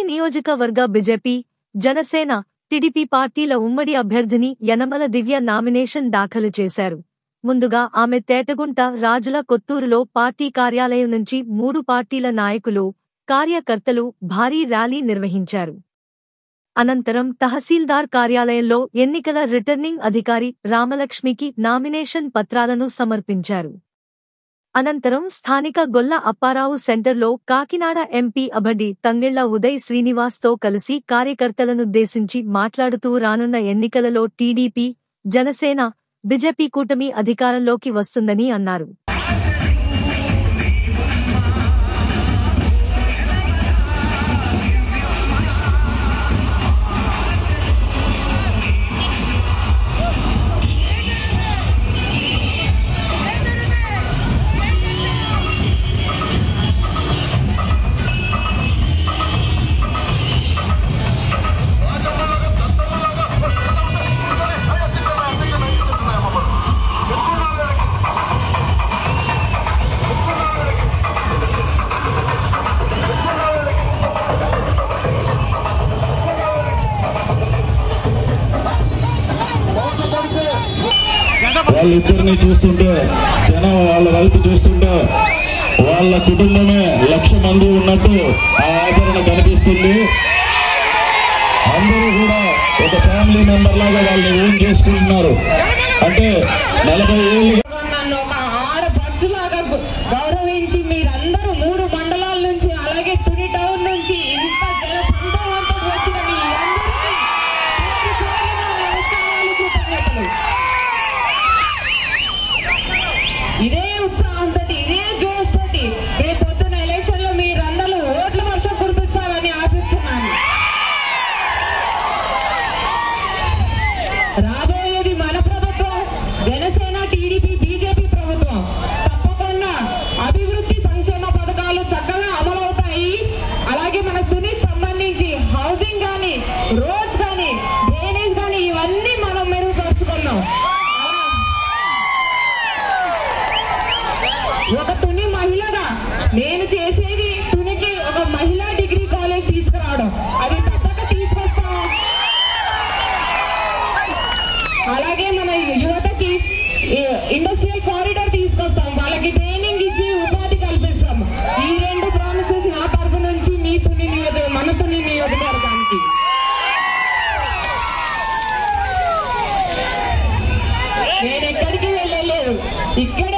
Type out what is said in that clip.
నియోజకవర్గ BJP, Janasena, TDP పార్టీల ఉమ్మడి అభ్యర్థిని యనమల దివ్య నామినేషన్ దాఖలు చేశారు. ముందుగా ఆమె తేటగుంట రాజుల కొత్తూరులో పార్టీ కార్యాలయం నుంచి 3 పార్టీల నాయకులు, కార్యకర్తలు భారీ ర్యాలీ నిర్వహించారు. అనంతరం తహసీల్దార్ కార్యాలయంలో ఎన్నికల రిటర్నింగ్ అధికారి రామలక్ష్మికి నామినేషన్ పత్రాలను సమర్పించారు. అనంతరం స్థానిక గొల్ల అప్పారావు సెంటర్లో కాకినాడ ఎంపీ అభ్యర్థి తంగెళ్ల ఉదయ్ శ్రీనివాస్తో కలిసి కార్యకర్తలనుద్దేశించి మాట్లాడుతూ రానున్న ఎన్నికలలో టీడీపీ, జనసేన, బీజేపీ కూటమి అధికారంలోకి వస్తుందని అన్నారు. వాళ్ళిద్దరిని చూస్తుంటే, జనం వాళ్ళ వైపు చూస్తుంటే వాళ్ళ కుటుంబమే 1,00,000 మంది ఉన్నట్టు ఆ ఆదరణ కనిపిస్తుంది. అందరూ కూడా ఒక ఫ్యామిలీ మెంబర్ లాగా వాళ్ళని ఓన్ చేసుకుంటున్నారు. అంటే 40 ఏళ్ళు నన్ను ఒక ఆడపడుచులాగా గౌరవించి మీరందరూ 3 మండలాల నుంచి, అలాగే తుని టౌన్ నుంచి ఇంత జనసందోహంతో వచ్చిన మీ అందరికీ నమస్కారాలు, కృతజ్ఞతలు. ఇదే ఉత్సాహంతో, ఇదే జోష్ తోటి రేపు పొద్దున ఎలక్షన్ లో మీరందరూ ఓట్ల వర్షం కురిపిస్తారని ఆశిస్తున్నాను. రాబోయేది మన ప్రభుత్వం, జనసేన, టీడీపీ, బీజేపీ ప్రభుత్వం. తప్పకుండా అభివృద్ధి సంక్షేమ పథకాలు చక్కగా అమలవుతాయి. అలాగే మన తునికి సంబంధించి హౌసింగ్ కానీ, రోడ్స్ కానీ, డ్రైనేజ్ కానీ ఇవన్నీ మనం మెరుగుపరుచుకున్నాం. ఒక తుని మహిళగా నేను చేసేది తునికి ఒక మహిళా డిగ్రీ కాలేజ్ తీసుకురావడం, అది తప్పక తీసుకొస్తాం. అలాగే మన యువతకి ఇండస్ట్రియల్ కారిడార్ తీసుకొస్తాం, వాళ్ళకి ట్రైనింగ్ ఇచ్చి ఉపాధి కల్పిస్తాం. ఈ 2 ప్రామిసెస్ నా తరపు నుంచి మీ తుని మన తుని నియోజకవర్గానికి. నేను ఎక్కడికి వెళ్ళలేదు, ఇక్కడే